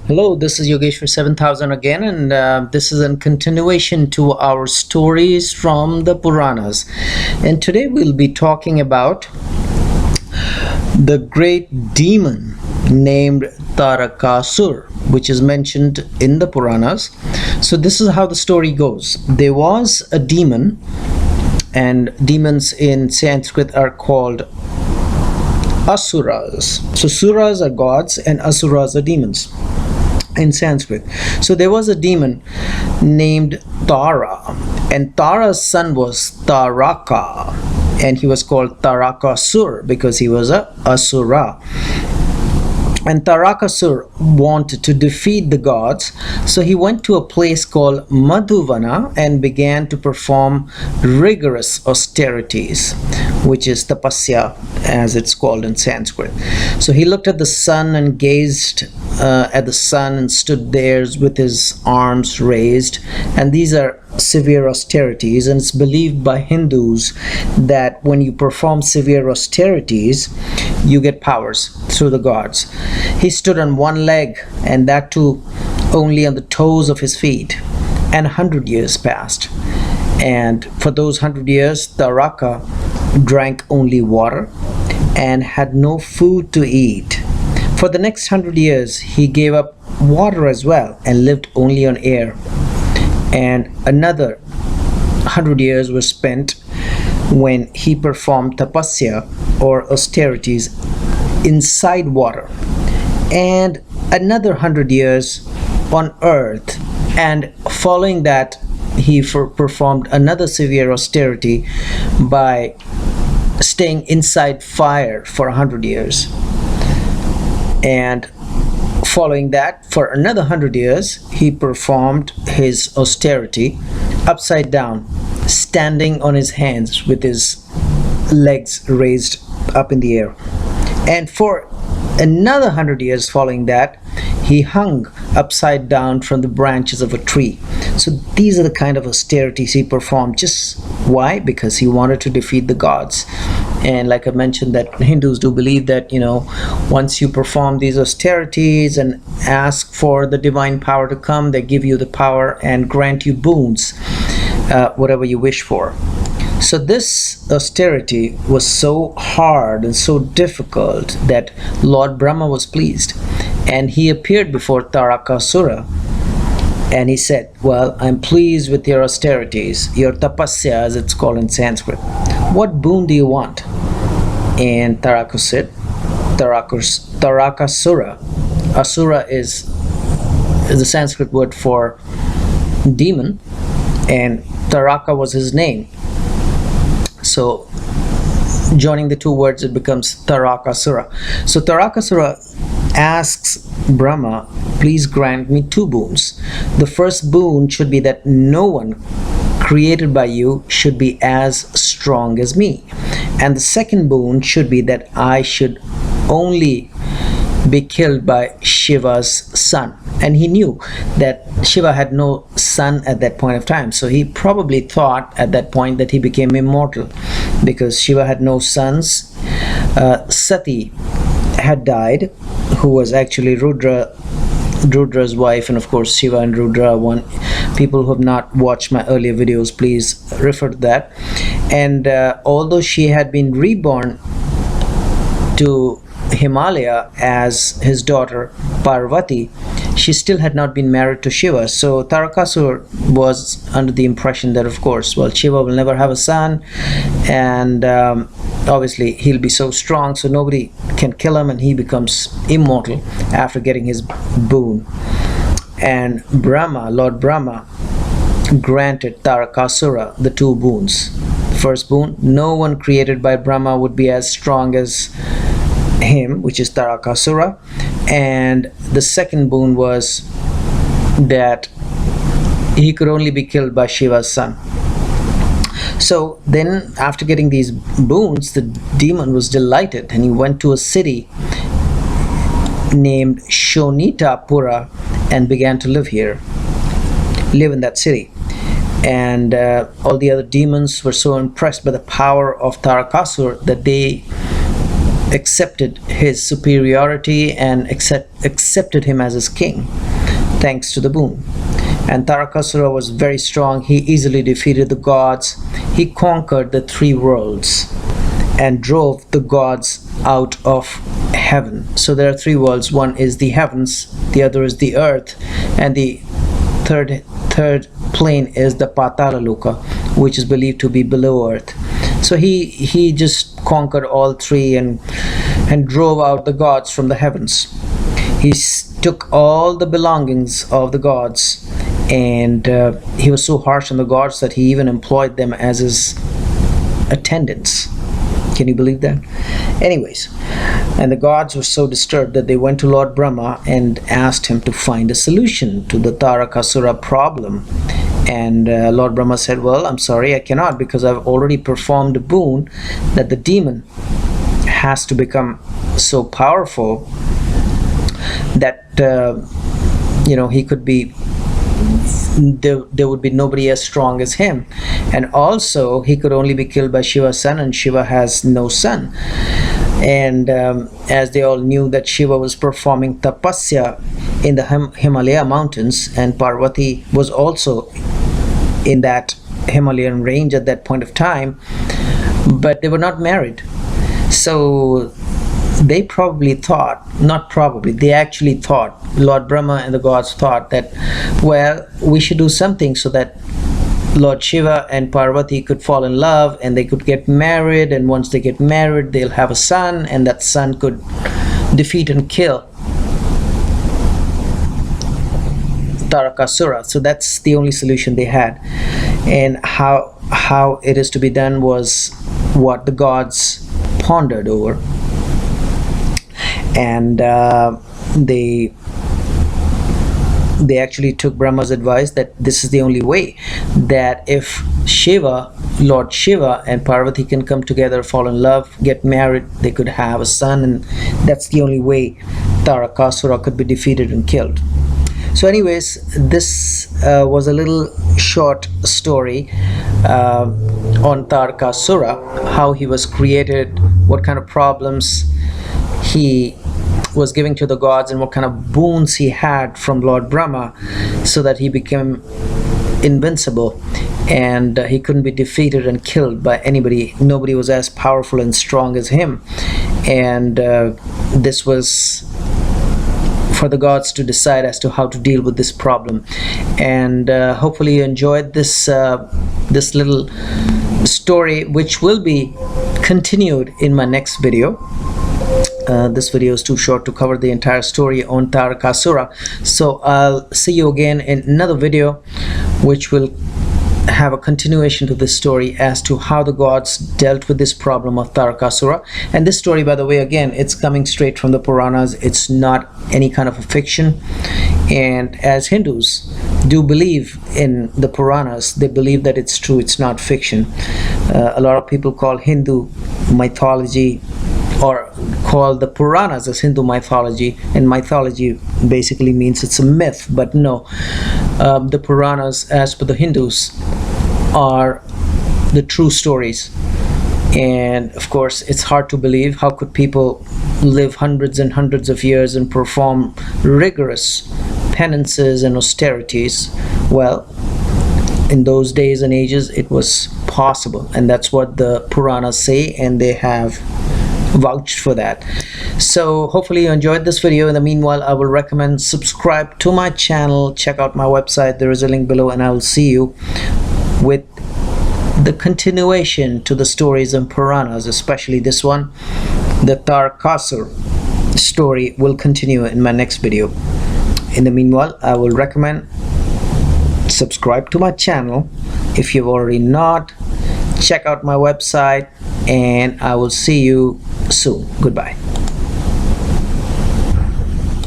Hello, this is Yogeshwar 7000 again, and this is a continuation to our stories from the Puranas. And today we'll be talking about the great demon named Tarakasur, which is mentioned in the Puranas. So, this is how the story goes. There was a demon, and demons in Sanskrit are called asuras. So, suras are gods, and asuras are demons in Sanskrit. So there was a demon named Tara, and Tara's son was Taraka, and he was called Tarakasur because he was a asura. And Tarakasur wanted to defeat the gods, so he went to a place called Madhuvana and began to perform rigorous austerities, which is tapasya as it's called in Sanskrit. So he looked at the sun and gazed at the sun and stood there with his arms raised. And these are severe austerities, and it's believed by Hindus that when you perform severe austerities, you get powers through the gods. He stood on one leg, and that too only on the toes of his feet, and 100 years passed. And for those 100 years, Taraka drank only water and had no food to eat. For the next 100 years, he gave up water as well and lived only on air. And another 100 years were spent when he performed tapasya or austerities inside water, and another 100 years on earth. And following that, he performed another severe austerity by staying inside fire for 100 years. And following that, for another 100 years, he performed his austerity upside down, standing on his hands with his legs raised up in the air. And for another 100 years following that, he hung upside down from the branches of a tree. So these are the kind of austerities he performed. Just why? Because he wanted to defeat the gods. And like I mentioned, that Hindus do believe that, once you perform these austerities and ask for the divine power to come, they give you the power and grant you boons, whatever you wish for. So this austerity was so hard and so difficult that Lord Brahma was pleased, and he appeared before Tarakasura, and he said, "Well, I'm pleased with your austerities, your tapasya as it's called in Sanskrit. What boon do you want?" And Tarakasura, asura is the Sanskrit word for demon, and Taraka was his name. So joining the two words, it becomes Tarakasura. So Tarakasura asks Brahma, "Please grant me two boons. The first boon should be that no one created by you should be as strong as me. And the second boon should be that I should only be killed by Shiva's son." And he knew that Shiva had no son at that point of time. So he probably thought at that point that he became immortal because Shiva had no sons. Sati had died, who was actually Rudra's wife, and of course Shiva and Rudra one. People who have not watched my earlier videos, please refer to that. And although she had been reborn to Himalaya as his daughter Parvati, she still had not been married to Shiva. So Tarakasur was under the impression that, of course, well, Shiva will never have a son, and obviously he'll be so strong, so nobody can kill him, and he becomes immortal after getting his boon. And Lord Brahma, granted Tarakasura the two boons. First boon, no one created by Brahma would be as strong as him, which is Tarakasura. And the second boon was that he could only be killed by Shiva's son. So then, after getting these boons, the demon was delighted, and he went to a city named Shonitapura and began to live in that city. And all the other demons were so impressed by the power of Tarakasur that they accepted his superiority and accepted him as his king, thanks to the boon. And Tarakasura was very strong. He easily defeated the gods. He conquered the three worlds and drove the gods out of heaven. So there are three worlds. One is the heavens, the other is the earth, and the third plane is the Patala Loka, which is believed to be below earth. So he just conquered all three and drove out the gods from the heavens. He took all the belongings of the gods, and he was so harsh on the gods that he even employed them as his attendants. Can you believe that? Anyways, and the gods were so disturbed that they went to Lord Brahma and asked him to find a solution to the Tarakasura problem. And Lord Brahma said, well, I'm sorry, I cannot, because I've already performed a boon that the demon has to become so powerful that he could be, there would be nobody as strong as him, and also he could only be killed by Shiva's son, and Shiva has no son. And as they all knew that Shiva was performing tapasya in the Himalaya mountains, and Parvati was also in that Himalayan range at that point of time, but they were not married. So they probably thought, not probably, they actually thought, Lord Brahma and the gods thought that, well, we should do something so that Lord Shiva and Parvati could fall in love and they could get married, and once they get married they'll have a son, and that son could defeat and kill Tarakasura. So that's the only solution they had. And how it is to be done was what the gods pondered over, and they actually took Brahma's advice that this is the only way, that if Lord Shiva and Parvati can come together, fall in love, get married, they could have a son, and that's the only way Tarakasura could be defeated and killed. So anyways, this was a little short story on Tarakasura, how he was created, what kind of problems he was giving to the gods, and what kind of boons he had from Lord Brahma, so that he became invincible and he couldn't be defeated and killed by anybody. Nobody was as powerful and strong as him. And this was for the gods to decide as to how to deal with this problem. And hopefully you enjoyed this this little story, which will be continued in my next video. This video is too short to cover the entire story on Tarakasura, so I'll see you again in another video which will have a continuation to this story as to how the gods dealt with this problem of Tarakasura. And this story, by the way, again, it's coming straight from the Puranas. It's not any kind of a fiction. And as Hindus do believe in the Puranas, they believe that it's true, it's not fiction. A lot of people call Hindu mythology, or call the Puranas as Hindu mythology, and mythology basically means it's a myth. But no, the Puranas, as per the Hindus, are the true stories. And of course it's hard to believe, how could people live hundreds and hundreds of years and perform rigorous penances and austerities? Well, in those days and ages it was possible, and that's what the Puranas say, and they have vouched for that. So hopefully you enjoyed this video. In the meanwhile, I will recommend subscribe to my channel, check out my website, there is a link below, and I will see you with the continuation to the stories in Puranas, especially this one, the Tarakasur story, will continue in my next video. In the meanwhile, I will recommend subscribe to my channel if you've already not, check out my website, and I will see you soon. Goodbye.